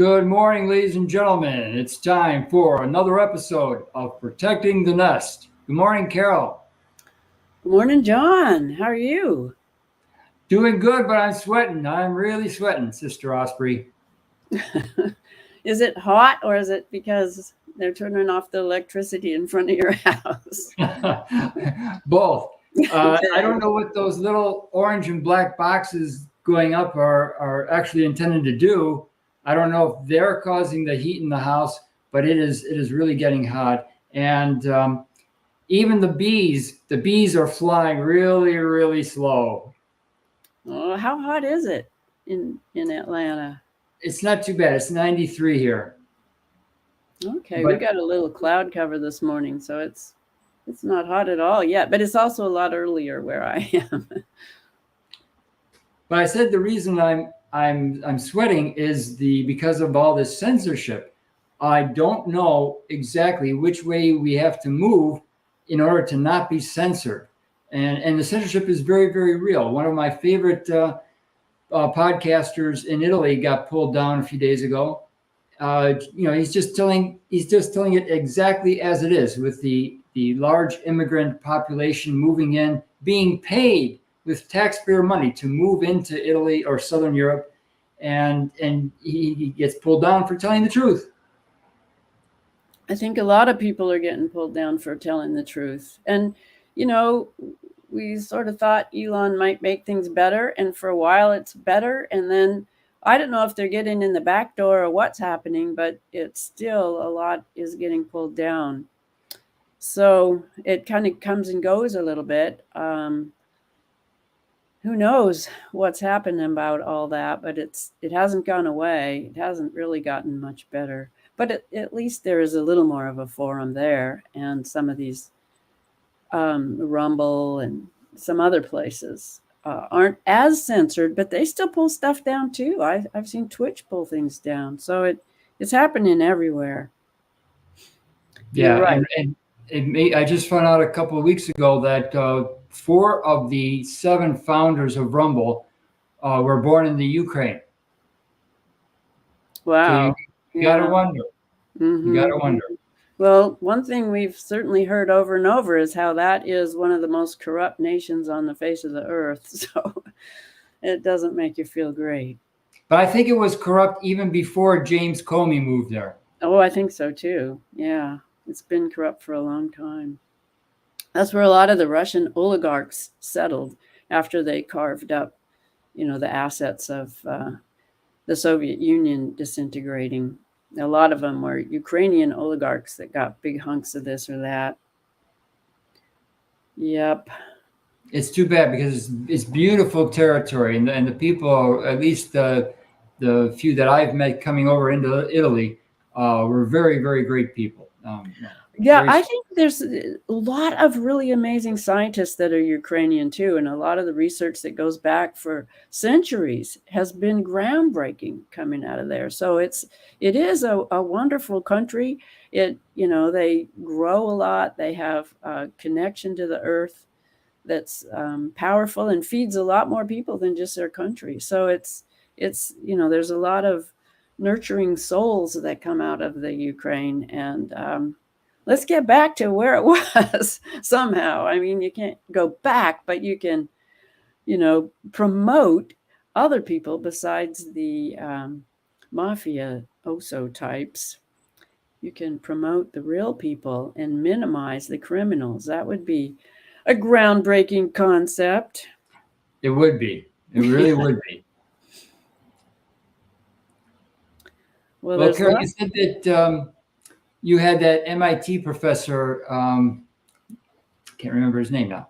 Good morning, ladies and gentlemen. It's time for another episode of Protecting the Nest. Good morning, Carol. Good morning, John. How are you? Doing good, but I'm sweating. I'm really sweating, Sister Osprey. Is it hot or is it because they're turning off the electricity in front of your house? Both. I don't know what those little orange and black boxes going up are actually intended to do. I don't know if they're causing the heat in the house, but it is really getting hot. And even the bees are flying really, really slow. Oh, how hot is it in Atlanta? It's not too bad. It's 93 here. Okay, we got a little cloud cover this morning, so it's not hot at all yet, but it's also a lot earlier where I am. But I said the reason I'm sweating is because of all this censorship. I don't know exactly which way we have to move in order to not be censored. And the censorship is very, very real. One of my favorite podcasters in Italy got pulled down a few days ago. He's just telling it exactly as it is, with the large immigrant population moving in, being paid with taxpayer money to move into Italy or Southern Europe, and he gets pulled down for telling the truth. I think a lot of people are getting pulled down for telling the truth. And, we sort of thought Elon might make things better, and for a while it's better. And then I don't know if they're getting in the back door or what's happening, but it's still a lot is getting pulled down. So it kind of comes and goes a little bit. Who knows what's happening about all that, but it hasn't gone away. It hasn't really gotten much better. But at least there is a little more of a forum there, and some of these Rumble and some other places aren't as censored, but they still pull stuff down too. I've seen Twitch pull things down, so it's happening everywhere. Yeah, right. And I just found out a couple of weeks ago that 4 of the 7 founders of Rumble were born in the Ukraine. Wow. So you gotta wonder. Mm-hmm. You gotta wonder. Well, one thing we've certainly heard over and over is how that is one of the most corrupt nations on the face of the earth. So it doesn't make you feel great. But I think it was corrupt even before James Comey moved there. Oh, I think so too. Yeah, it's been corrupt for a long time. That's where a lot of the Russian oligarchs settled after they carved up, the assets of the Soviet Union disintegrating. A lot of them were Ukrainian oligarchs that got big hunks of this or that. Yep. It's too bad because it's beautiful territory, and the people, at least the few that I've met coming over into Italy, were very, very great people. Yeah, I think there's a lot of really amazing scientists that are Ukrainian too, and a lot of the research that goes back for centuries has been groundbreaking coming out of there. So it is a wonderful country. They grow a lot. They have a connection to the earth that's powerful and feeds a lot more people than just their country. So it's there's a lot of nurturing souls that come out of the Ukraine, and let's get back to where it was somehow. I mean, you can't go back, but you can, promote other people besides the mafia oso types. You can promote the real people and minimize the criminals. That would be a groundbreaking concept. It would be. It really would be. Well, Carol, you said that you had that MIT professor, can't remember his name now.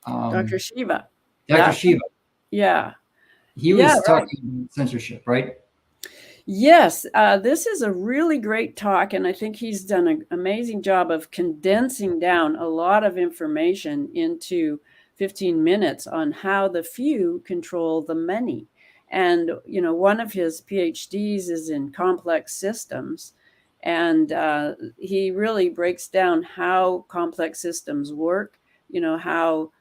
Dr. Shiva. Dr. Shiva. Yeah. He was talking about censorship, right? Yes. This is a really great talk, and I think he's done an amazing job of condensing down a lot of information into 15 minutes on how the few control the many. And, one of his PhDs is in complex systems. And he really breaks down how complex systems work, how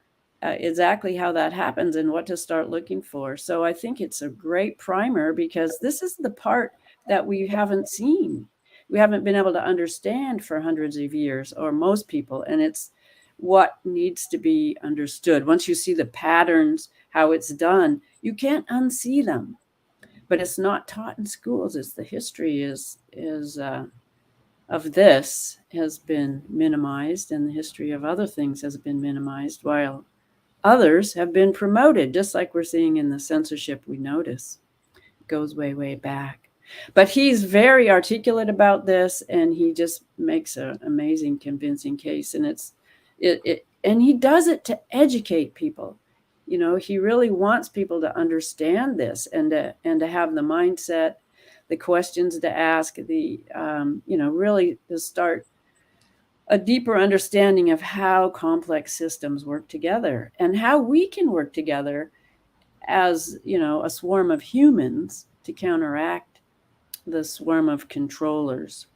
exactly how that happens and what to start looking for. So I think it's a great primer because this is the part that we haven't seen. We haven't been able to understand for hundreds of years, or most people. And it's what needs to be understood. Once you see the patterns, how it's done, you can't unsee them. But it's not taught in schools. It's the history of this has been minimized, and the history of other things has been minimized, while others have been promoted, just like we're seeing in the censorship we notice. It goes way, way back. But he's very articulate about this, and he just makes an amazing, convincing case. And and he does it to educate people. You know, he really wants people to understand this and to have the mindset, the questions to ask, really to start a deeper understanding of how complex systems work together and how we can work together as, a swarm of humans to counteract the swarm of controllers.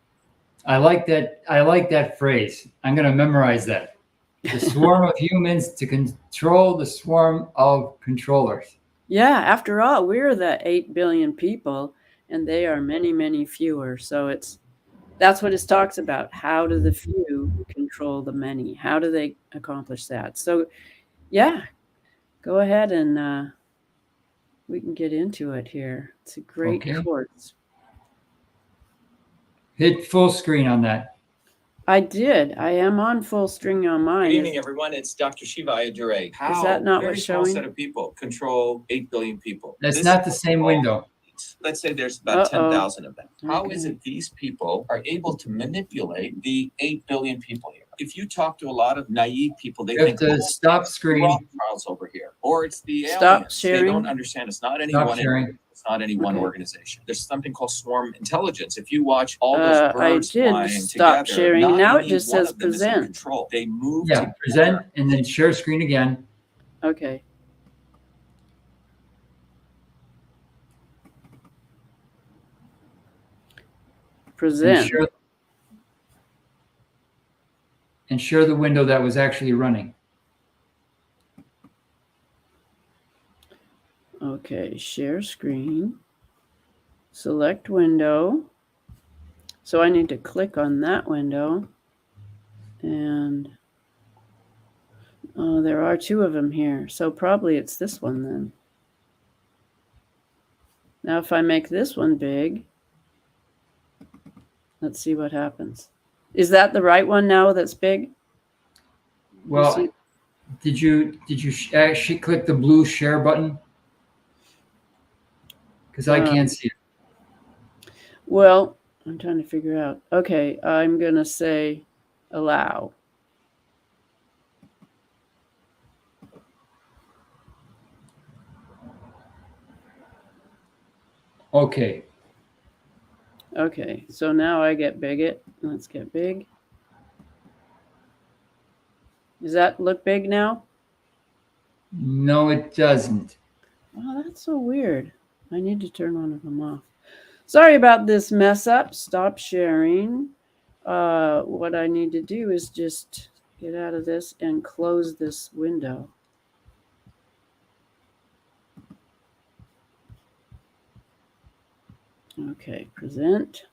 I like that phrase. I'm going to memorize that. The swarm of humans to control the swarm of controllers. Yeah, after all, we're the 8 billion people, and they are many, many fewer. So that's what it talks about. How do the few control the many? How do they accomplish that? So, yeah, go ahead and we can get into it here. It's a great course. Hit full screen on that. I did. I am on full screen on mine. Good evening, everyone. It's Dr. Shiva Ayyadurai. How is that not what's showing? A very small set of people control 8 billion people. That's not the same window. Let's say there's about 10,000 of them. How is it these people are able to manipulate the 8 billion people here? If you talk to a lot of naive people, they think to stop screen. Trials over here, or it's the stop aliens. Sharing. They don't understand. It's not any one. It's not any one organization. There's something called swarm intelligence. If you watch all those birds flying stop together, sharing. Now it just says present. Control. They move. Yeah, present and then share screen again. Okay. Present. And share the window that was actually running. Okay, share screen. Select window. So I need to click on that window. And there are 2 of them here. So probably it's this one then. Now if I make this one big, let's see what happens. Is that the right one now that's big? Well, did you actually click the blue share button? Because I can't see it. Well, I'm trying to figure out. Okay, I'm going to say allow. Okay. Okay, so now I get big. Let's get big. Does that look big now? No, it doesn't. Oh, that's so weird. I need to turn one of them off. Sorry about this mess up. Stop sharing. What I need to do is just get out of this and close this window. Okay, present.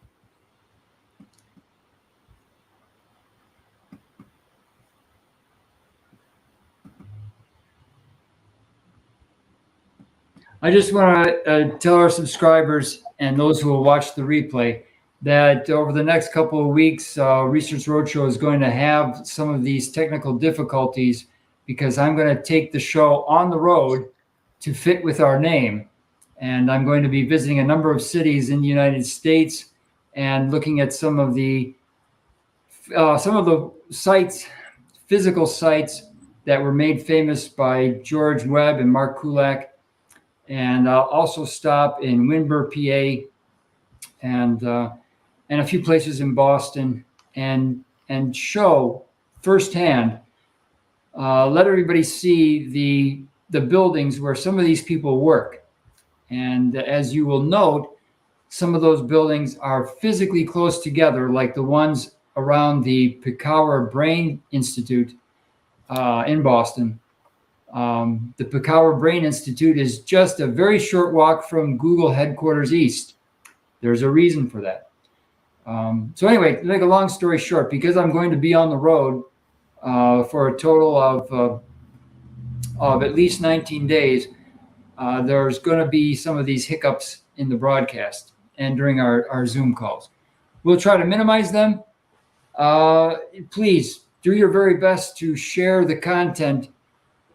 I just want to tell our subscribers and those who will watch the replay that over the next couple of weeks, Research Roadshow is going to have some of these technical difficulties because I'm going to take the show on the road to fit with our name. And I'm going to be visiting a number of cities in the United States and looking at some of the sites, physical sites that were made famous by George Webb and Mark Kulak. And I'll also stop in Windber, PA, and a few places in Boston, and show firsthand, let everybody see the buildings where some of these people work. And as you will note, some of those buildings are physically close together, like the ones around the Pecauer Brain Institute in Boston. The Pecauer Brain Institute is just a very short walk from Google headquarters east. There's a reason for that. So anyway, to make a long story short, because I'm going to be on the road for a total of at least 19 days, there's going to be some of these hiccups in the broadcast and during our Zoom calls. We'll try to minimize them. Please do your very best to share the content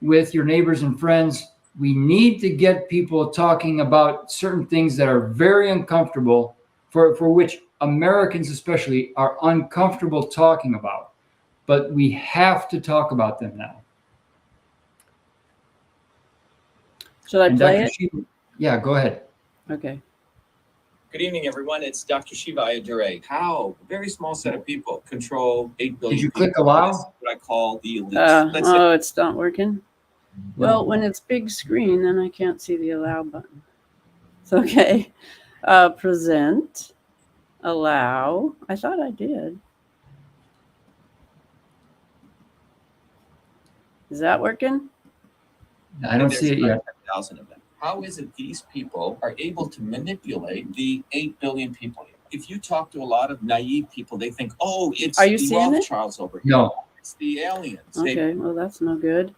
with your neighbors and friends. We need to get people talking about certain things that are very uncomfortable, for which Americans especially are uncomfortable talking about. But we have to talk about them now. Should I play it? Shiva, yeah, go ahead. Okay. Good evening, everyone. It's Dr. Shiva Ayyadurai. How a very small set of people control 8 billion Did you people. click allow? This is what I call the elites. Oh, it's not working? Well, when it's big screen, then I can't see the allow button. It's okay. Present, allow. I thought I did. Is that working? I don't see it yet. 10,000 of them. How is it these people are able to manipulate the 8 billion people here? If you talk to a lot of naive people, they think, oh, it's the Rothschilds over here. No. It's the aliens. Okay, well, that's no good.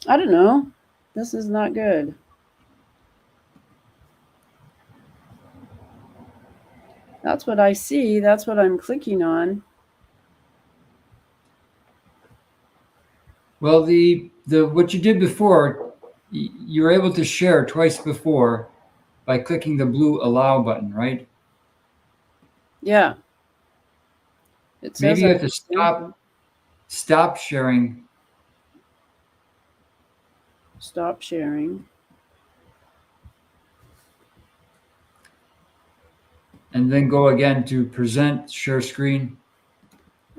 I don't know. This is not good. That's what I see. That's what I'm clicking on. Well, the what you did before, you were able to share twice before by clicking the blue allow button, right? Yeah. It says maybe you have to stop sharing. Stop sharing. And then go again to present, share screen.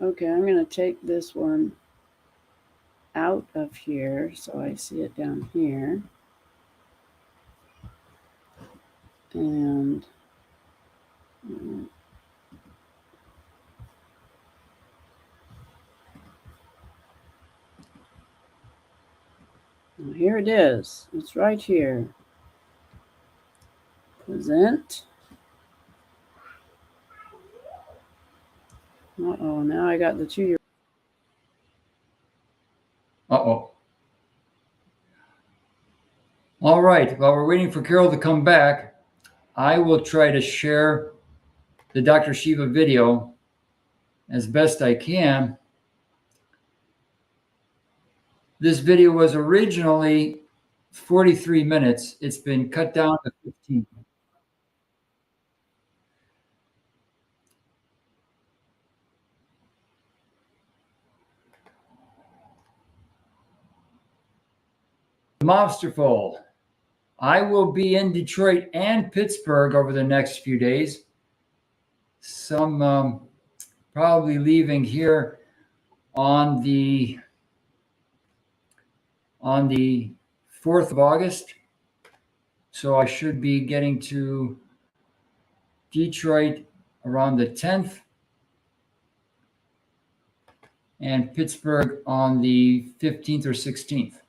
Okay, I'm going to take this one out of here so I see it down here. And here it is. It's right here. Present. Uh-oh, now I got the 2-year. Uh-oh. All right, while we're waiting for Carol to come back, I will try to share the Dr. Shiva video as best I can. This video was originally 43 minutes. It's been cut down to 15. Mobsterful. I will be in Detroit and Pittsburgh over the next few days. Some probably leaving here on the 4th of August. So I should be getting to Detroit around the 10th and Pittsburgh on the 15th or 16th.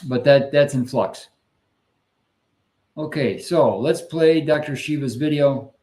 But that's in flux. Okay, so let's play Dr. Shiva's video.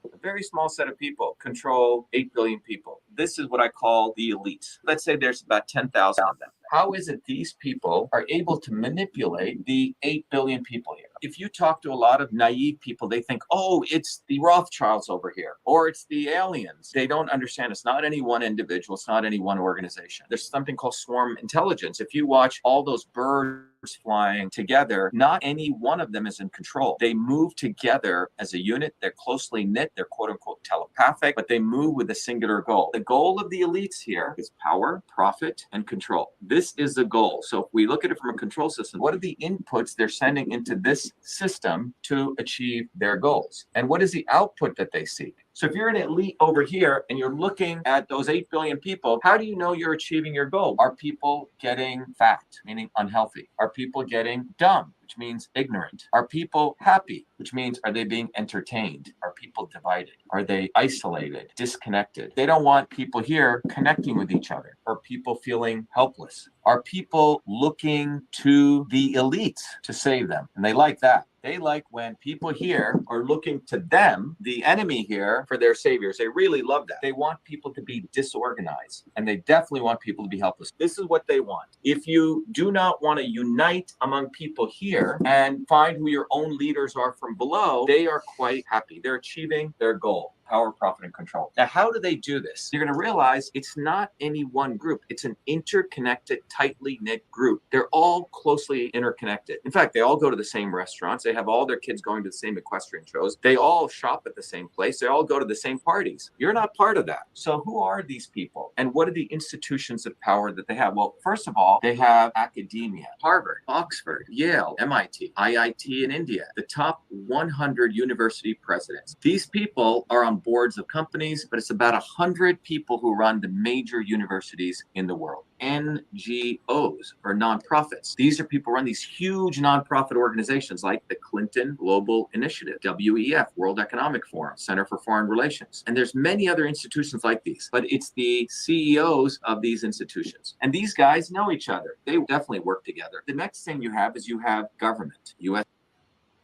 A very small set of people control 8 billion people. This is what I call the elites. Let's say there's about 10,000 of them. How is it these people are able to manipulate the 8 billion people here? If you talk to a lot of naive people, they think, oh, it's the Rothschilds over here, or it's the aliens. They don't understand. It's not any one individual. It's not any one organization. There's something called swarm intelligence. If you watch all those birds flying together, not any one of them is in control. They move together as a unit. They're closely knit. They're quote unquote telepathic, but they move with a singular goal. The goal of the elites here is power, profit, and control. This is the goal. So if we look at it from a control system, what are the inputs they're sending into this system to achieve their goals? And what is the output that they seek? So if you're an elite over here and you're looking at those 8 billion people, how do you know you're achieving your goal? Are people getting fat, meaning unhealthy? Are people getting dumb, which means ignorant? Are people happy, which means are they being entertained? Are people divided? Are they isolated, disconnected? They don't want people here connecting with each other. Are people feeling helpless? Are people looking to the elites to save them? And they like that. They like when people here are looking to them, the enemy here, for their saviors. They really love that. They want people to be disorganized, and they definitely want people to be helpless. This is what they want. If you do not want to unite among people here and find who your own leaders are from below, they are quite happy. They're achieving their goal. Power, profit, and control. Now, how do they do this? You're going to realize it's not any one group. It's an interconnected, tightly knit group. They're all closely interconnected. In fact, they all go to the same restaurants. They have all their kids going to the same equestrian shows. They all shop at the same place. They all go to the same parties. You're not part of that. So who are these people? And what are the institutions of power that they have? Well, first of all, they have academia. Harvard, Oxford, Yale, MIT, IIT in India, the top 100 university presidents. These people are on boards of companies, but it's about 100 people who run the major universities in the world. NGOs, or nonprofits. These are people who run these huge nonprofit organizations like the Clinton Global Initiative, WEF, World Economic Forum, Center for Foreign Relations. And there's many other institutions like these, but it's the CEOs of these institutions. And these guys know each other. They definitely work together. The next thing you have is you have government, U.S.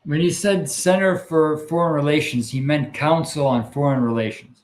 When he said Center for Foreign Relations, he meant Council on Foreign Relations.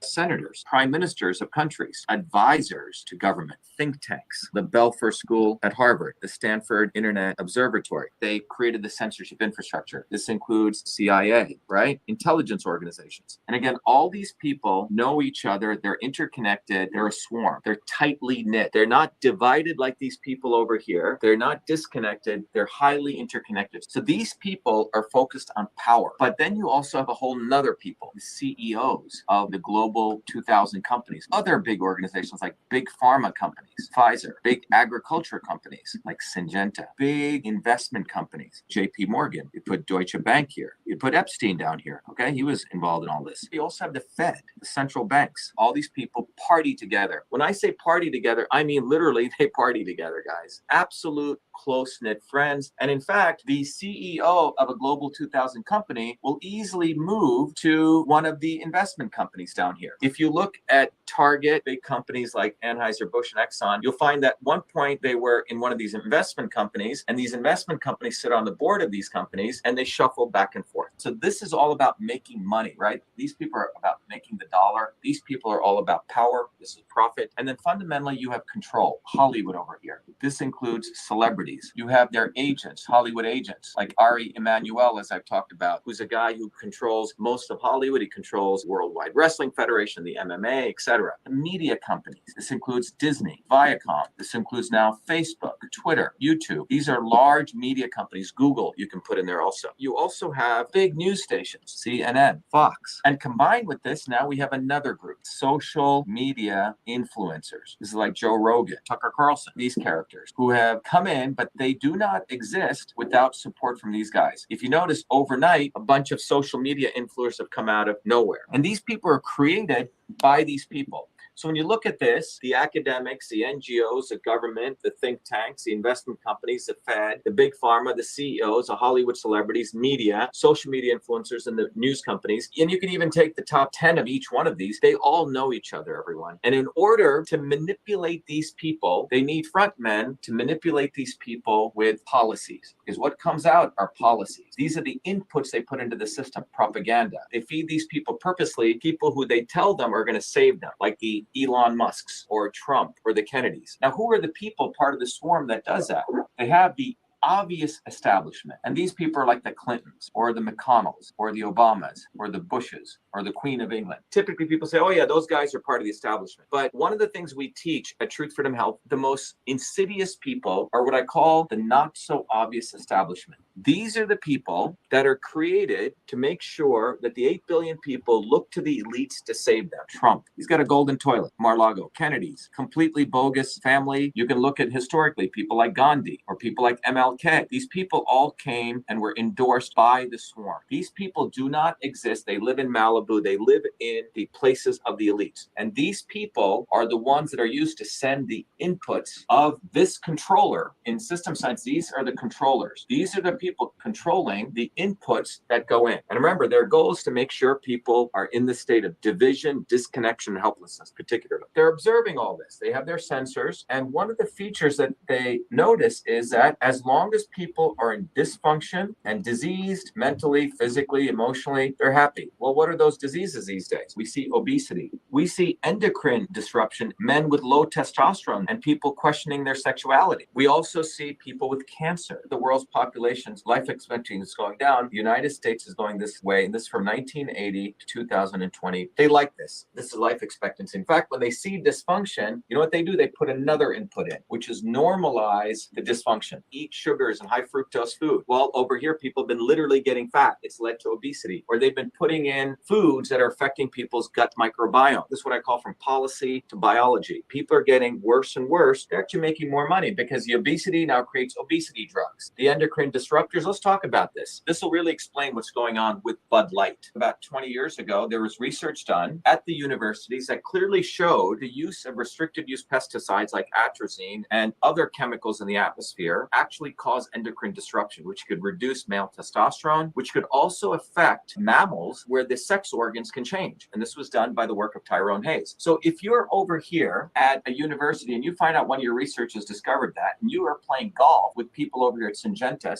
Senators, prime ministers of countries, advisors to government, think tanks, the Belfer School at Harvard, the Stanford Internet Observatory. They created the censorship infrastructure. This includes CIA, right? Intelligence organizations. And again, all these people know each other. They're interconnected. They're a swarm. They're tightly knit. They're not divided like these people over here. They're not disconnected. They're highly interconnected. So these people are focused on power. But then you also have a whole nother people, the CEOs of the global 2,000 companies, other big organizations like big pharma companies, Pfizer, big agriculture companies like Syngenta, big investment companies, JP Morgan. You put Deutsche Bank here. You put Epstein down here. Okay, he was involved in all this. You also have the Fed, the central banks. All these people party together. When I say party together, I mean literally they party together, guys. Absolute close-knit friends. And in fact, the CEO of a global 2,000 company will easily move to one of the investment companies down here. If you look at Target, big companies like Anheuser-Busch and Exxon, you'll find that at one point they were in one of these investment companies, and these investment companies sit on the board of these companies, and they shuffle back and forth. So this is all about making money, right? These people are about making the dollar. These people are all about power. This is profit. And then fundamentally, you have control. Hollywood over here. This includes celebrities. You have their agents, Hollywood agents, like Ari Emanuel, as I've talked about, who's a guy who controls most of Hollywood. He controls Worldwide Wrestling Federation, the MMA, etc. The media companies. This includes Disney, Viacom. This includes now Facebook, Twitter, YouTube. These are large media companies. Google, you can put in there also. You also have big news stations, CNN, Fox. And combined with this, now we have another group, social media influencers. This is like Joe Rogan, Tucker Carlson, these characters who have come in, but they do not exist without support from these guys. If you notice, overnight, a bunch of social media influencers have come out of nowhere. And these people are created by these people. So when you look at this, the academics, the NGOs, the government, the think tanks, the investment companies, the Fed, the big pharma, the CEOs, the Hollywood celebrities, media, social media influencers, and the news companies, and you can even take the top 10 of each one of these, they all know each other, everyone. And in order to manipulate these people, they need front men to manipulate these people with policies. Because what comes out are policies. These are the inputs they put into the system, propaganda. They feed these people purposely, people who they tell them are going to save them, like the Elon Musks or Trump or the Kennedys. Now, who are the people part of the swarm that does that? They have the obvious establishment. And these people are like the Clintons or the McConnells or the Obamas or the Bushes or the Queen of England. Typically people say, oh yeah, those guys are part of the establishment. But one of the things we teach at Truth Freedom Health, the most insidious people are what I call the not so obvious establishment. These are the people that are created to make sure that the 8 billion people look to the elites to save them. Trump, he's got a golden toilet. Mar-a-Lago, Kennedy's, completely bogus family. You can look at historically people like Gandhi or people like MLK. These people all came and were endorsed by the swarm. These people do not exist. They live in Malibu. They live in the places of the elites. And these people are the ones that are used to send the inputs of this controller. In system science, these are the controllers. These are the people controlling the inputs that go in. And remember, their goal is to make sure people are in the state of division, disconnection, and helplessness, particularly. They're observing all this. They have their sensors. And one of the features that they notice is that as long as people are in dysfunction and diseased mentally, physically, emotionally, they're happy. Well, what are those diseases these days? We see obesity. We see endocrine disruption, men with low testosterone, and people questioning their sexuality. We also see people with cancer. The world's population's life expectancy is going down. The United States is going this way, and this is from 1980 to 2020. They like this. This is life expectancy. In fact, when they see dysfunction, you know what they do? They put another input in, which is normalize the dysfunction. Eat sugars and high fructose food. Well, over here, people have been literally getting fat. It's led to obesity. Or they've been putting in foods that are affecting people's gut microbiome. This is what I call from policy to biology. People are getting worse and worse. They're actually making more money because the obesity now creates obesity drugs. The endocrine disruptors, let's talk about this. This will really explain what's going on with Bud Light. About 20 years ago, there was research done at the universities that clearly showed the use of restricted use pesticides like atrazine and other chemicals in the atmosphere actually cause endocrine disruption, which could reduce male testosterone, which could also affect mammals where the sex organs can change. And this was done by the work of Tyrone Hayes. So if you're over here at a university and you find out one of your researchers discovered that, and you are playing golf with people over here at Syngenta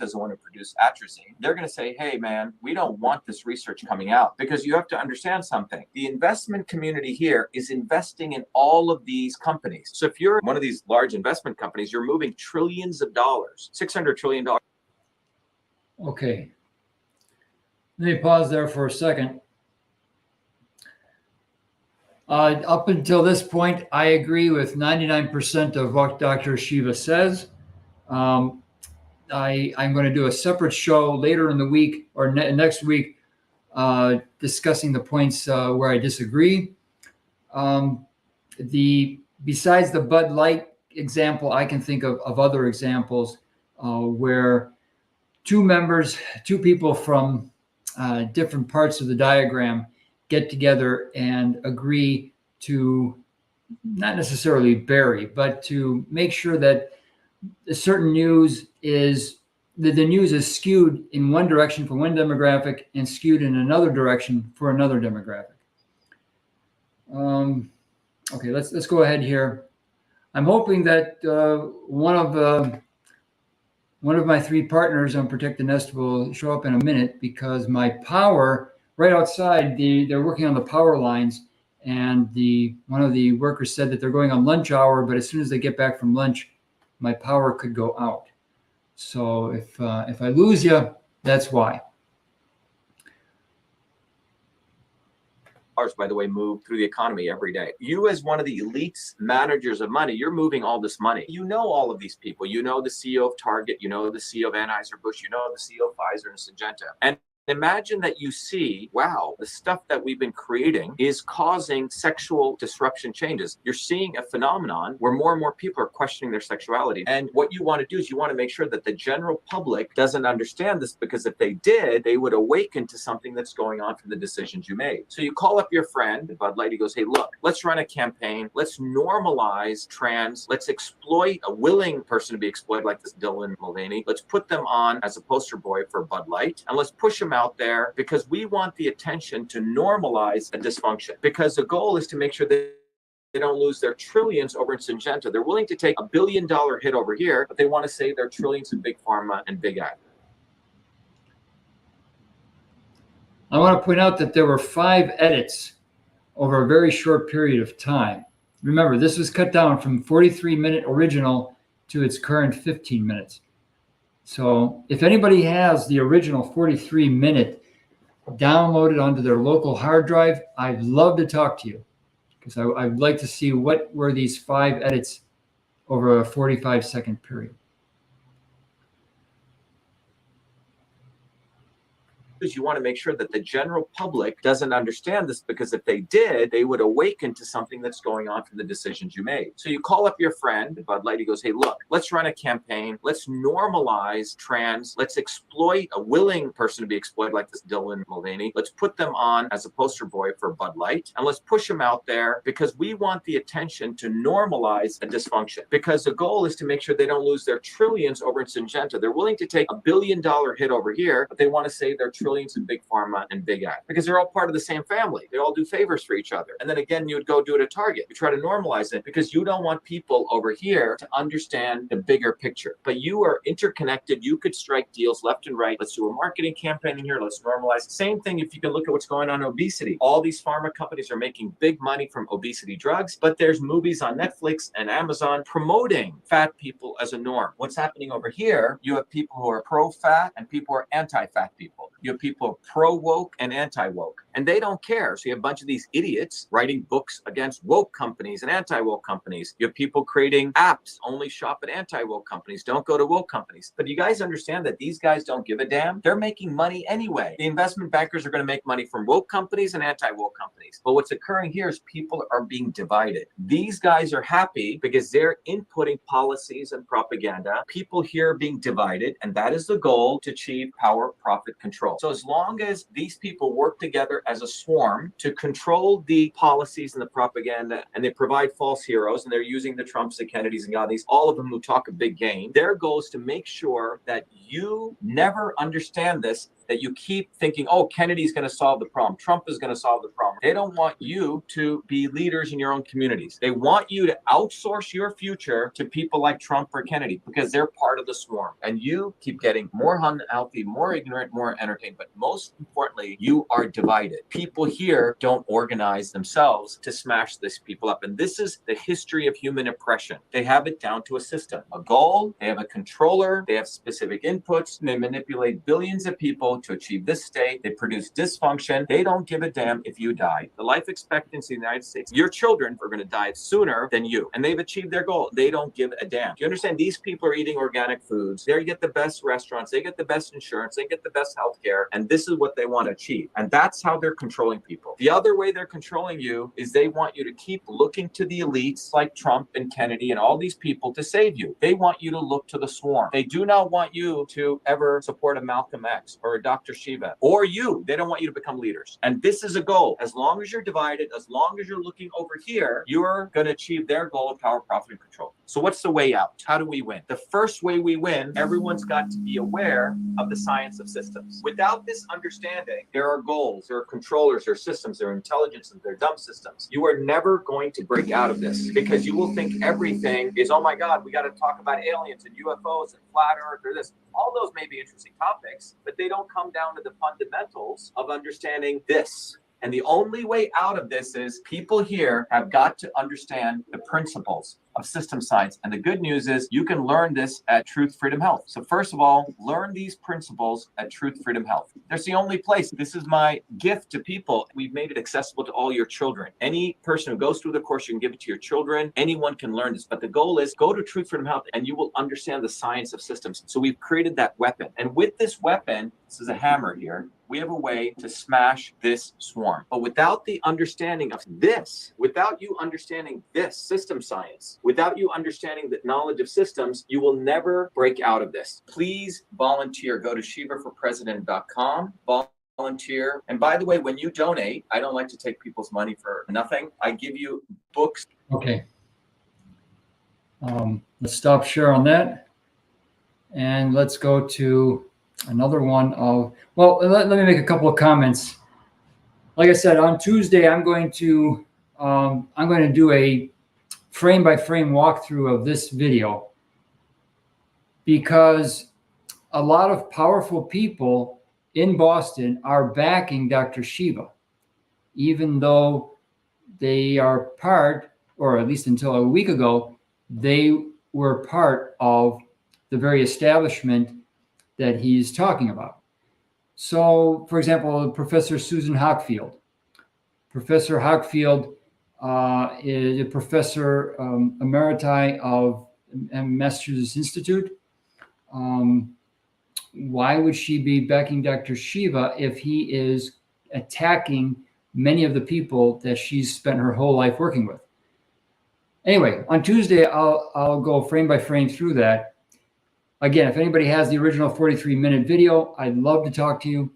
is the one who produced atrazine, they're going to say, hey, man, we don't want this research coming out, because you have to understand something. The investment community here is investing in all of these companies. So if you're one of these large investment companies, you're moving trillions of dollars, $600 trillion. Okay. Let me pause there for a second. Up until this point, I agree with 99% of what Dr. Shiva says. I'm going to do a separate show later in the week or next week discussing the points where I disagree. Besides the Bud Light example, I can think of other examples where two people from different parts of the diagram get together and agree to not necessarily bury, but to make sure that a certain news is the news is skewed in one direction for one demographic and skewed in another direction for another demographic. Okay, let's go ahead here. I'm hoping that one of my three partners on Protect the Nest will show up in a minute, because my power right outside, they're working on the power lines, and one of the workers said that they're going on lunch hour, but as soon as they get back from lunch, my power could go out. So if I lose you, that's why. By the way, move through the economy every day. You, as one of the elites managers of money, you're moving all this money. You know all of these people. You know the CEO of Target. You know the CEO of Anheuser-Busch. You know the CEO of Pfizer and Syngenta. And imagine that you see, wow, the stuff that we've been creating is causing sexual disruption changes. You're seeing a phenomenon where more and more people are questioning their sexuality. And what you want to do is you want to make sure that the general public doesn't understand this, because if they did, they would awaken to something that's going on from the decisions you made. So you call up your friend, Bud Light, he goes, hey, look, let's run a campaign. Let's normalize trans. Let's exploit a willing person to be exploited like this Dylan Mulvaney. Let's put them on as a poster boy for Bud Light, and let's push them out there, because we want the attention to normalize a dysfunction, because the goal is to make sure that they don't lose their trillions over in Syngenta. They're willing to take $1 billion hit over here, but they want to save their trillions in big pharma and big ag. I want to point out that there were 5 edits over a very short period of time. Remember, this was cut down from 43-minute original to its current 15 minutes. So if anybody has the original 43-minute downloaded onto their local hard drive, I'd love to talk to you, because I'd like to see what were these 5 edits over a 45-second period. Because you want to make sure that the general public doesn't understand this, because if they did, they would awaken to something that's going on from the decisions you made. So you call up your friend, Bud Light, he goes, hey, look, let's run a campaign. Let's normalize trans. Let's exploit a willing person to be exploited like this Dylan Mulvaney. Let's put them on as a poster boy for Bud Light, and let's push them out there because we want the attention to normalize a dysfunction. Because the goal is to make sure they don't lose their trillions over in Syngenta. They're willing to take $1 billion hit over here, but they want to save their trillions in big pharma and big ag, because they're all part of the same family. They all do favors for each other. And then again, you would go do it at Target. You try to normalize it because you don't want people over here to understand the bigger picture. But you are interconnected. You could strike deals left and right. Let's do a marketing campaign in here. Let's normalize. Same thing if you can look at what's going on in obesity. All these pharma companies are making big money from obesity drugs, but there's movies on Netflix and Amazon promoting fat people as a norm. What's happening over here, you have people who are pro-fat and people who are anti-fat people. You have people who are pro-woke and anti-woke, and they don't care. So you have a bunch of these idiots writing books against woke companies and anti-woke companies. You have people creating apps, only shop at anti-woke companies, don't go to woke companies. But you guys understand that these guys don't give a damn? They're making money anyway. The investment bankers are going to make money from woke companies and anti-woke companies. But what's occurring here is people are being divided. These guys are happy because they're inputting policies and propaganda. People here are being divided, and that is the goal, to achieve power, profit, control. So as long as these people work together as a swarm to control the policies and the propaganda, and they provide false heroes, and they're using the Trumps, the Kennedys, and Gaudis, all of them who talk a big game, their goal is to make sure that you never understand this, that you keep thinking, oh, Kennedy's going to solve the problem. Trump is going to solve the problem. They don't want you to be leaders in your own communities. They want you to outsource your future to people like Trump or Kennedy, because they're part of the swarm. And you keep getting more unhealthy, more ignorant, more entertained. But most importantly, you are divided. People here don't organize themselves to smash these people up. And this is the history of human oppression. They have it down to a system, a goal. They have a controller. They have specific inputs. And they manipulate billions of people to achieve this state. They produce dysfunction. They don't give a damn if you die. The life expectancy in the United States, your children are going to die sooner than you. And they've achieved their goal. They don't give a damn. Do you understand? These people are eating organic foods. They get the best restaurants. They get the best insurance. They get the best healthcare. And this is what they want to achieve. And that's how they're controlling people. The other way they're controlling you is they want you to keep looking to the elites like Trump and Kennedy and all these people to save you. They want you to look to the swarm. They do not want you to ever support a Malcolm X or a Dr. Shiva or you. They don't want you to become leaders. And this is a goal. As long as you're divided, as long as you're looking over here, you're going to achieve their goal of power, profit, and control. So what's the way out? How do we win? The first way we win, everyone's got to be aware of the science of systems. Without this understanding, there are goals, there are controllers, there are systems, there are intelligences, there are dumb systems. You are never going to break out of this, because you will think everything is, oh my God, we got to talk about aliens and UFOs and flat earth or this. All those may be interesting topics, but they don't come down to the fundamentals of understanding this. And the only way out of this is people here have got to understand the principles of system science. And the good news is you can learn this at Truth Freedom Health. So first of all, learn these principles at Truth Freedom Health. That's the only place. This is my gift to people. We've made it accessible to all your children. Any person who goes through the course, you can give it to your children. Anyone can learn this. But the goal is go to Truth Freedom Health and you will understand the science of systems. So we've created that weapon. And with this weapon, this is a hammer here, we have a way to smash this swarm. But without the understanding of this, without you understanding this system science, without you understanding the knowledge of systems, you will never break out of this. Please volunteer. Go to shivaforpresident.com. Volunteer. And by the way, when you donate, I don't like to take people's money for nothing. I give you books. Okay. Let's stop share on that. And let's go to another one of, well, let me make a couple of comments. Like I said, on Tuesday, I'm going to do a frame by frame walkthrough of this video, because a lot of powerful people in Boston are backing Dr. Shiva, even though they are part, or at least until a week ago, they were part of the very establishment that he's talking about. So, for example, Professor Susan Hockfield. Professor Hockfield is a professor emeriti of Massachusetts Institute. why would she be backing Dr. Shiva if he is attacking many of the people that she's spent her whole life working with? Anyway, on Tuesday, I'll go frame by frame through that. Again, if anybody has the original 43-minute video, I'd love to talk to you.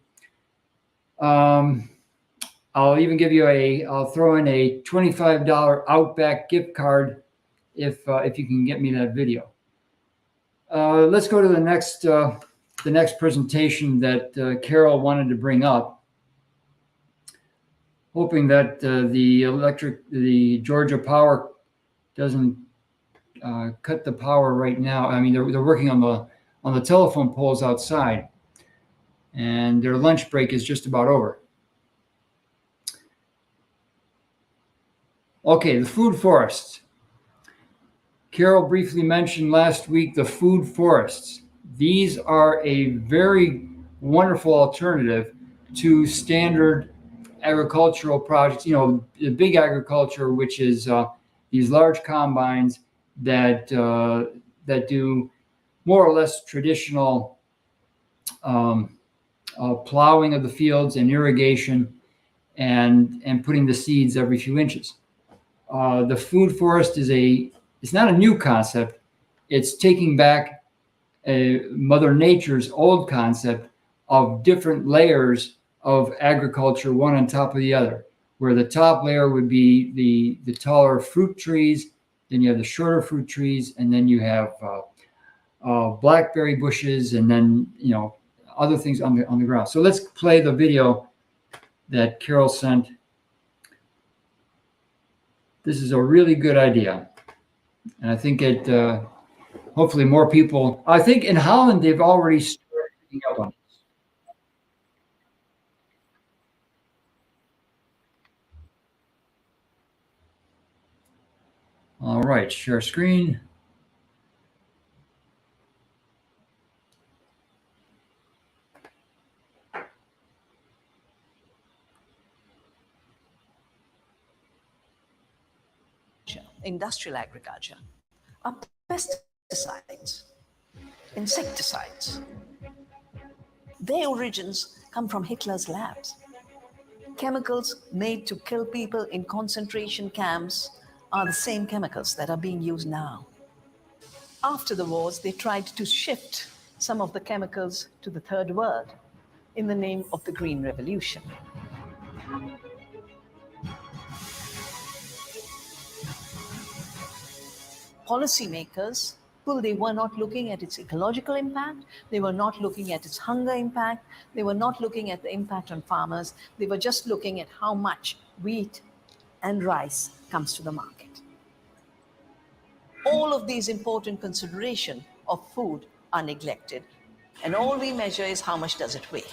I'll even give you I'll throw in a $25 Outback gift card if you can get me that video. Let's go to the next presentation that Carol wanted to bring up, hoping that the Georgia Power doesn't cut the power right now. I mean, they're working on the telephone poles outside, and their lunch break is just about over. Okay, the food forests. Carol briefly mentioned last week the food forests. These are a very wonderful alternative to standard agricultural projects, the big agriculture, which is these large combines that do more or less traditional plowing of the fields and irrigation and putting the seeds every few inches. The food forest it's not a new concept. It's taking back Mother Nature's old concept of different layers of agriculture, one on top of the other, where the top layer would be the taller fruit trees, then you have the shorter fruit trees, and then you have blackberry bushes, and then other things on the ground. So let's play the video that Carol sent. This is a really good idea, and I think it hopefully more people. I think in Holland they've already started picking up on this. All right, share screen. Industrial agriculture are pesticides, insecticides. Their origins come from Hitler's labs. Chemicals made to kill people in concentration camps are the same chemicals that are being used now. After the wars, they tried to shift some of the chemicals to the third world in the name of the Green Revolution. Policymakers, well, they were not looking at its ecological impact, they were not looking at its hunger impact, they were not looking at the impact on farmers, they were just looking at how much wheat and rice comes to the market. All of these important considerations of food are neglected, and all we measure is how much does it weigh.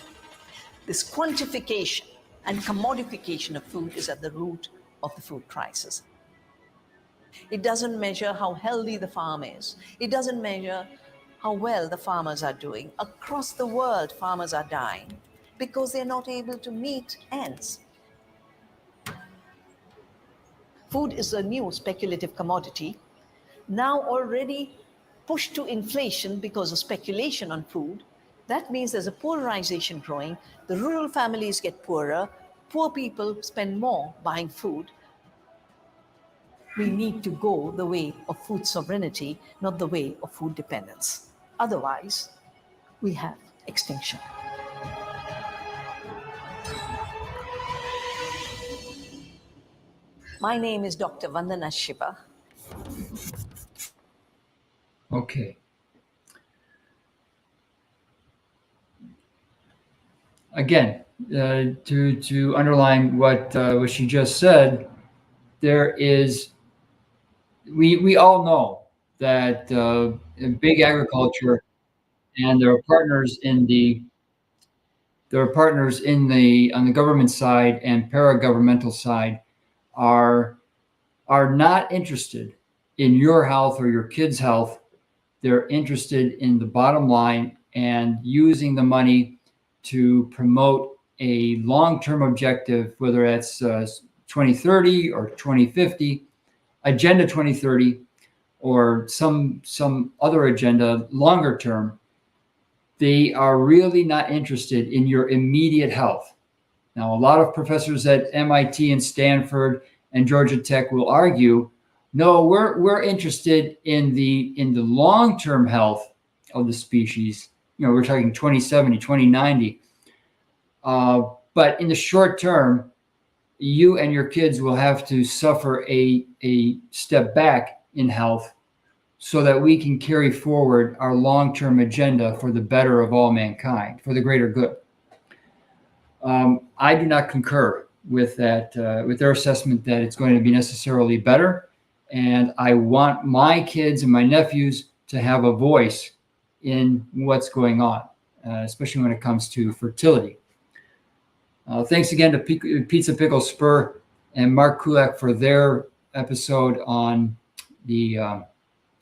This quantification and commodification of food is at the root of the food crisis. It doesn't measure how healthy the farm is. It doesn't measure how well the farmers are doing. Across the world, farmers are dying because they're not able to meet ends. Food is a new speculative commodity, now already pushed to inflation because of speculation on food. That means there's a polarization growing. The rural families get poorer. Poor people spend more buying food. We need to go the way of food sovereignty, not the way of food dependence. Otherwise, we have extinction. My name is Dr. Vandana Shiva. Okay. Again, to underline what she just said, there is. We all know that in big agriculture and there are partners on the government side and para-governmental side are not interested in your health or your kids' health. They're interested in the bottom line and using the money to promote a long-term objective, whether that's 2030 or 2050, Agenda 2030, or some other agenda longer term. they are really not interested in your immediate health. Now, a lot of professors at MIT and Stanford and Georgia Tech will argue, no, we're interested in the long-term health of the species. We're talking 2070, 2090. But in the short term, you and your kids will have to suffer a step back in health so that we can carry forward our long-term agenda for the better of all mankind, for the greater good. I do not concur with that, with their assessment that it's going to be necessarily better. And I want my kids and my nephews to have a voice in what's going on, especially when it comes to fertility. Thanks again to Pizza Pickle Spur and Mark Kulak for their episode on the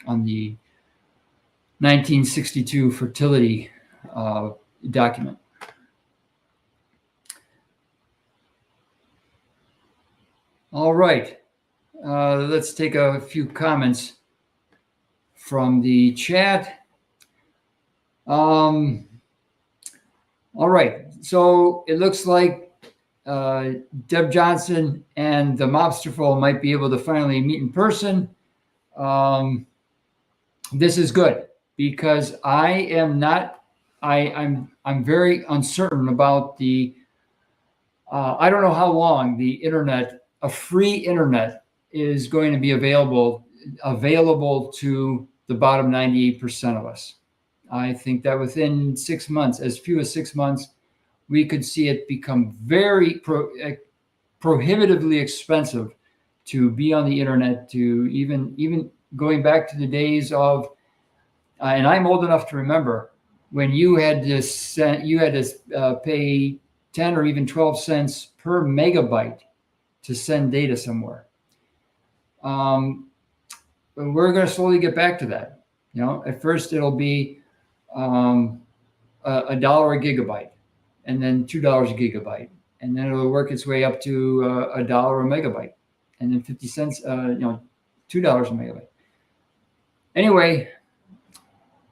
1962 fertility document. All right, let's take a few comments from the chat. All right, so it looks like Deb Johnson and the Mobsterful might be able to finally meet in person. This is good because I'm very uncertain about the. I don't know how long the internet, a free internet, is going to be available to the bottom 98% of us. I think that within 6 months, as few as 6 months, we could see it become very prohibitively expensive to be on the internet, to even going back to the days of, and I'm old enough to remember when you had to pay 10 or even 12 cents per megabyte to send data somewhere. We're going to slowly get back to that. At first it'll be $1 a gigabyte, and then $2 a gigabyte, and then it'll work its way up to $1 a megabyte, and then 50 cents, $2 a megabyte. Anyway,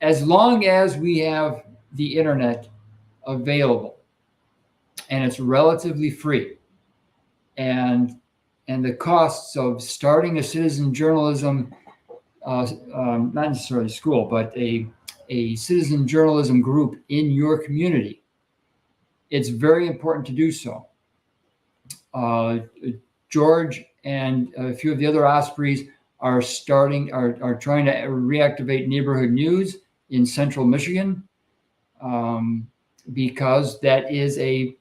as long as we have the internet available and it's relatively free, and the costs of starting a citizen journalism, not necessarily school, but a citizen journalism group in your community, it's very important to do so. George and a few of the other Ospreys are trying to reactivate neighborhood news in central Michigan, because that is a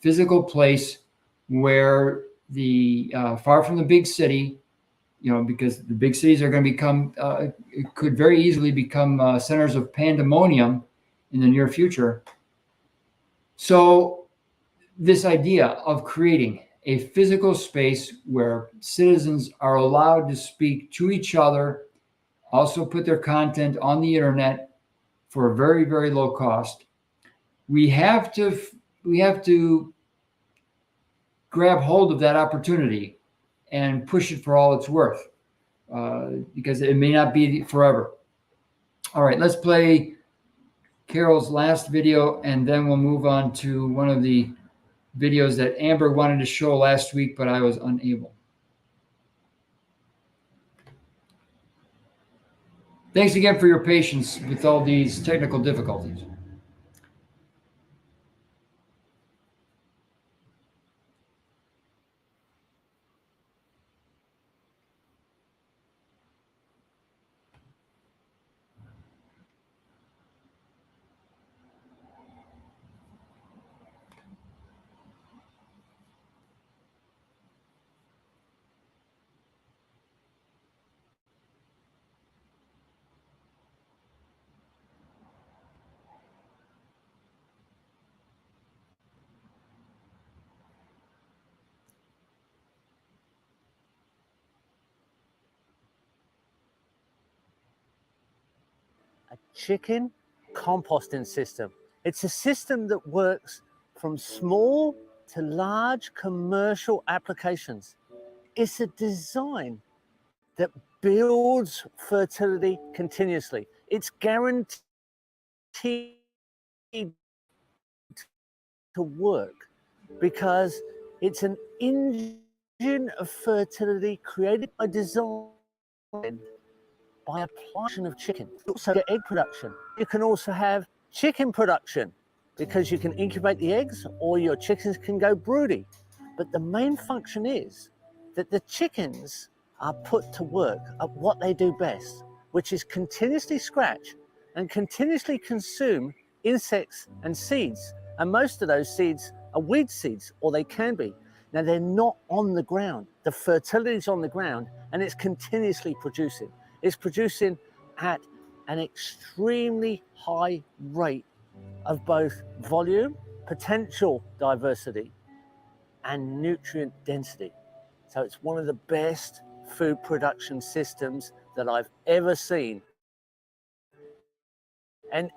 physical place where far from the big city, because the big cities are going to become, could very easily become centers of pandemonium in the near future. So this idea of creating a physical space where citizens are allowed to speak to each other, also put their content on the internet for a very, very low cost. We have to grab hold of that opportunity and push it for all it's worth, because it may not be forever. All right, let's play Carol's last video, and then we'll move on to one of the videos that Amber wanted to show last week, but I was unable. Thanks again for your patience with all these technical difficulties. A chicken composting system. It's a system that works from small to large commercial applications. It's a design that builds fertility continuously. It's guaranteed to work because it's an engine of fertility created by design by a population of chicken. Also get egg production. You can also have chicken production because you can incubate the eggs or your chickens can go broody. But the main function is that the chickens are put to work at what they do best, which is continuously scratch and continuously consume insects and seeds. And most of those seeds are weed seeds, or they can be. Now, they're not on the ground. The fertility is on the ground and it's continuously producing. It's producing at an extremely high rate of both volume, potential diversity, and nutrient density. So it's one of the best food production systems that I've ever seen. And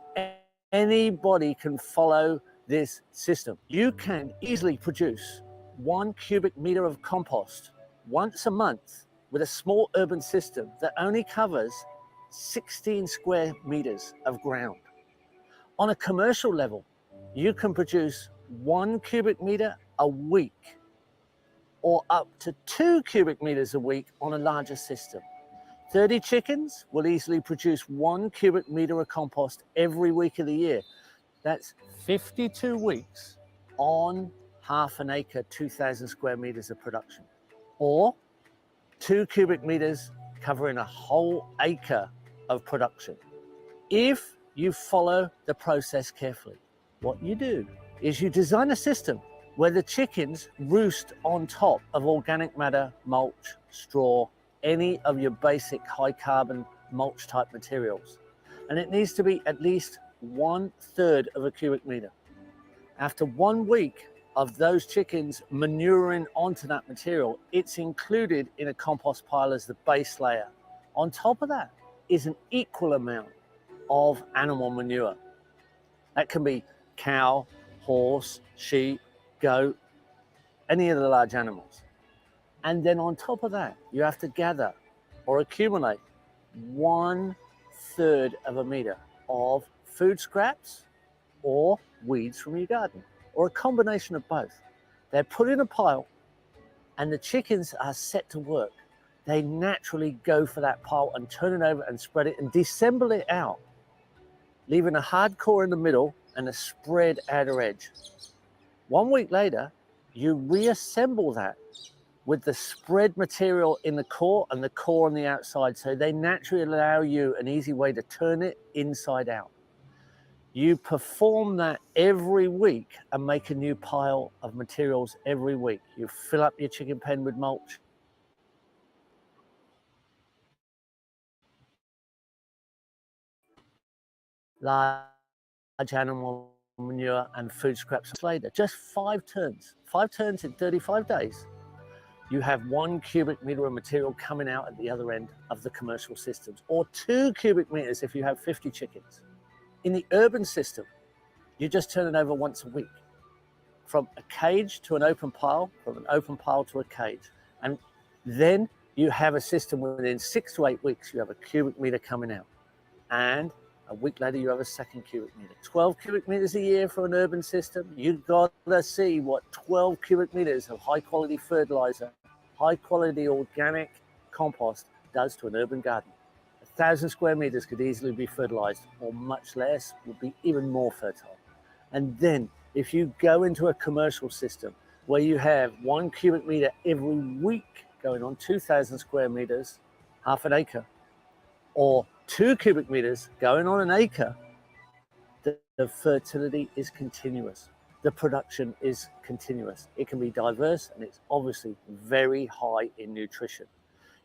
anybody can follow this system. You can easily produce 1 cubic meter of compost once a month with a small urban system that only covers 16 square meters of ground. On a commercial level, you can produce 1 cubic meter a week or up to 2 cubic meters a week on a larger system. 30 chickens will easily produce 1 cubic meter of compost every week of the year. That's 52 weeks on half an acre, 2,000 square meters of production, or 2 cubic meters covering a whole acre of production. If you follow the process carefully, what you do is you design a system where the chickens roost on top of organic matter, mulch, straw, any of your basic high carbon mulch type materials. And it needs to be at least 1/3 of a cubic meter. After 1 week of those chickens manuring onto that material, it's included in a compost pile as the base layer. On top of that is an equal amount of animal manure. That can be cow, horse, sheep, goat, any of the large animals. And then on top of that, you have to gather or accumulate 1/3 of a meter of food scraps or weeds from your garden, or a combination of both. They're put in a pile and the chickens are set to work. They naturally go for that pile and turn it over and spread it and disassemble it out, leaving a hard core in the middle and a spread outer edge. 1 week later, you reassemble that with the spread material in the core and the core on the outside, so they naturally allow you an easy way to turn it inside out. You perform that every week and make a new pile of materials every week. You fill up your chicken pen with mulch. Large animal manure and food scraps later. Just 5 turns. 5 turns in 35 days. You have 1 cubic meter of material coming out at the other end of the commercial systems, or 2 cubic meters if you have 50 chickens. In the urban system, you just turn it over once a week, from a cage to an open pile, from an open pile to a cage. And then you have a system within 6 to 8 weeks, you have a cubic meter coming out. And a week later, you have a second cubic meter. 12 cubic meters a year for an urban system. You've got to see what 12 cubic meters of high quality fertilizer, high quality organic compost does to an urban garden. 1,000 square meters could easily be fertilized, or much less would be even more fertile. And then if you go into a commercial system where you have 1 cubic meter every week going on 2,000 square meters, half an acre, or 2 cubic meters going on an acre, the fertility is continuous. The production is continuous. It can be diverse, and it's obviously very high in nutrition.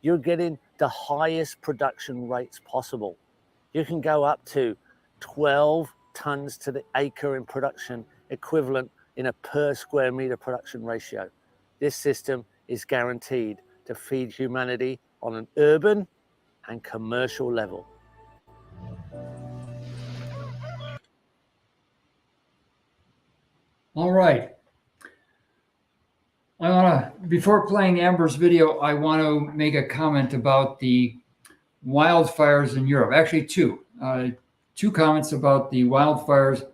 You're getting the highest production rates possible. You can go up to 12 tons to the acre in production, equivalent in a per square meter production ratio. This system is guaranteed to feed humanity on an urban and commercial level. All right. Before playing Amber's video, I want to make a comment about the wildfires in Europe. Actually, two comments about the wildfires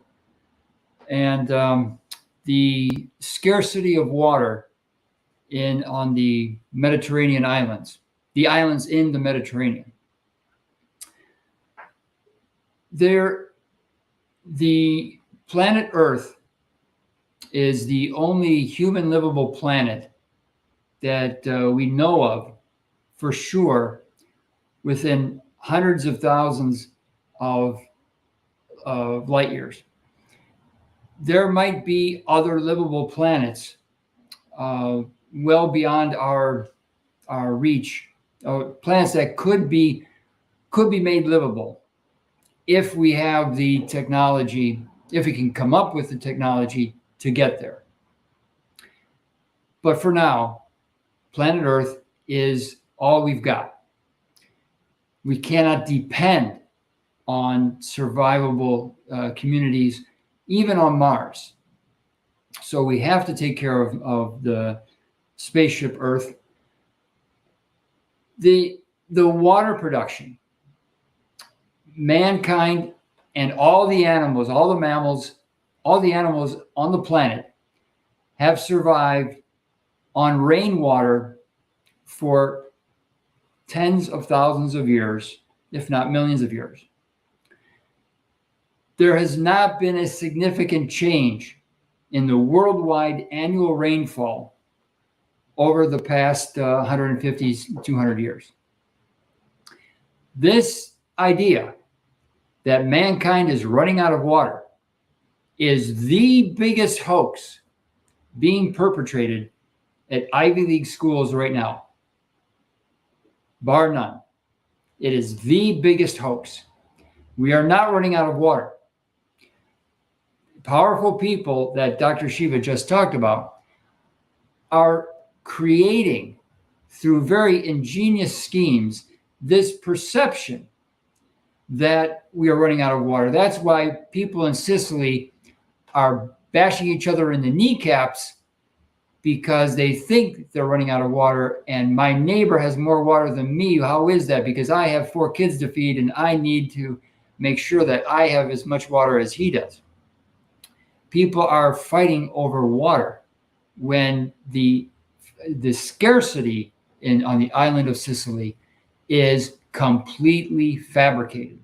and the scarcity of water on the Mediterranean islands, the islands in the Mediterranean. The planet Earth is the only human livable planet that we know of for sure within hundreds of thousands of light years. There might be other livable planets well beyond our reach, planets that could be made livable if we have the technology, if we can come up with the technology to get there. But for now, planet Earth is all we've got. We cannot depend on survivable communities, even on Mars. So we have to take care of the spaceship Earth. The water production, mankind and all the animals, all the mammals, all the animals on the planet have survived on rainwater for tens of thousands of years, if not millions of years. There has not been a significant change in the worldwide annual rainfall over the past 150, 200 years. This idea that mankind is running out of water is the biggest hoax being perpetrated at Ivy League schools right now, bar none. It is the biggest hoax. We are not running out of water. Powerful people that Dr. Shiva just talked about are creating, through very ingenious schemes, this perception that we are running out of water. That's why people in Sicily are bashing each other in the kneecaps, because they think they're running out of water. And my neighbor has more water than me. How is that? Because I have 4 kids to feed and I need to make sure that I have as much water as he does. People are fighting over water when the scarcity on the island of Sicily is completely fabricated.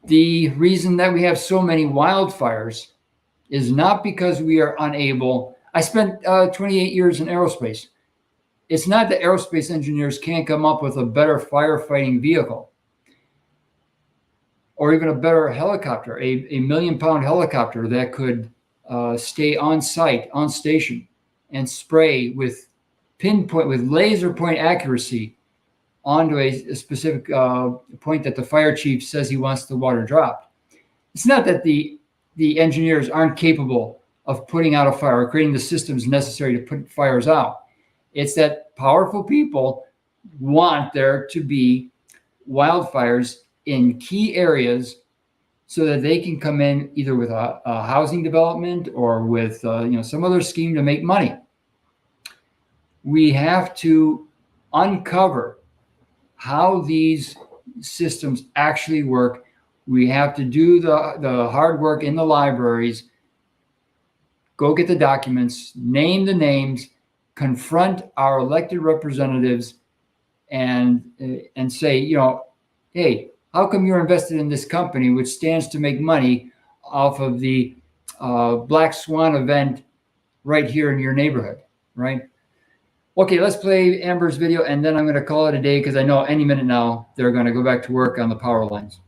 The reason that we have so many wildfires is not because we are unable. I spent 28 years in aerospace. It's not that aerospace engineers can't come up with a better firefighting vehicle or even a better helicopter, a million-pound helicopter that could stay on site, on station, and spray with laser point accuracy onto a specific point that the fire chief says he wants the water dropped. It's not that the engineers aren't capable of putting out a fire or creating the systems necessary to put fires out. It's that powerful people want there to be wildfires in key areas so that they can come in either with a housing development or with some other scheme to make money. We have to uncover how these systems actually work. We have to do the hard work in the libraries, go get the documents, name the names, confront our elected representatives, and say, hey, how come you're invested in this company which stands to make money off of the Black Swan event right here in your neighborhood, right? Okay, let's play Amber's video, and then I'm going to call it a day because I know any minute now they're going to go back to work on the power lines.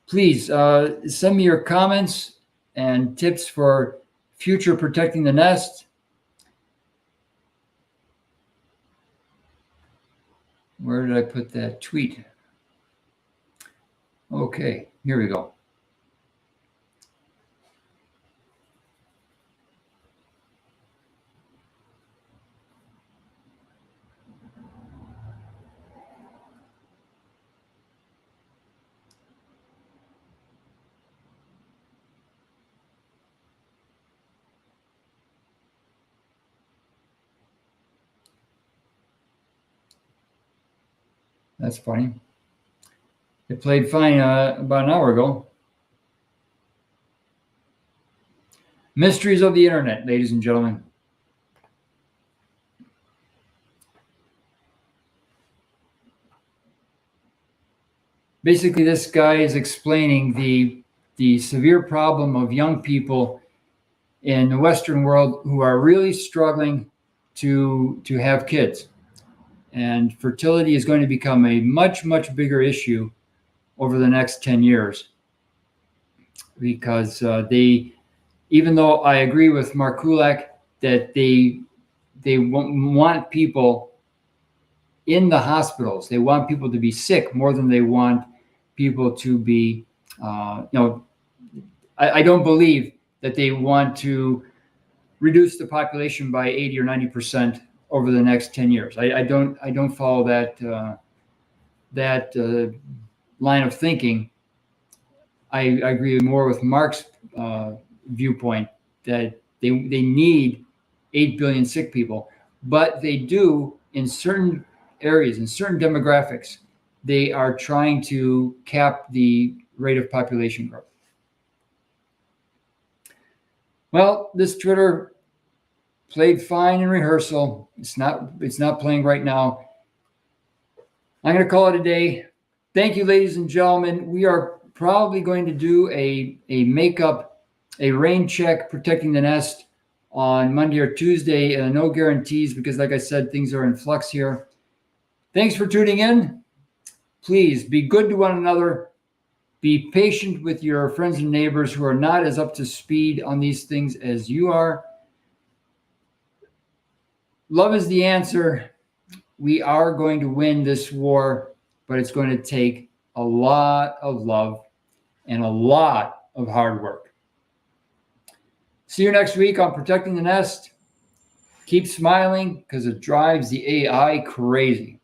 Please send me your comments and tips for future protecting the nest. Where did I put that tweet? Okay, here we go. That's funny. It played fine about an hour ago. Mysteries of the internet, ladies and gentlemen. Basically, this guy is explaining the severe problem of young people in the Western world who are really struggling to have kids. And fertility is going to become a much, much bigger issue over the next 10 years. Because even though I agree with Mark Kulak that they want people in the hospitals, they want people to be sick more than they want people to be, I don't believe that they want to reduce the population by 80 or 90% over the next 10 years. I don't follow that line of thinking. I agree more with Mark's viewpoint that they need 8 billion sick people, but they do in certain areas, in certain demographics, they are trying to cap the rate of population growth. Well, this Twitter played fine in rehearsal. It's not playing right now. I'm going to call it a day. Thank you, ladies and gentlemen. We are probably going to do a rain check protecting the nest on Monday or Tuesday. No guarantees because, like I said, things are in flux here. Thanks for tuning in. Please be good to one another. Be patient with your friends and neighbors who are not as up to speed on these things as you are. Love is the answer. We are going to win this war, but it's going to take a lot of love and a lot of hard work. See you next week on Protecting the Nest. Keep smiling because it drives the AI crazy.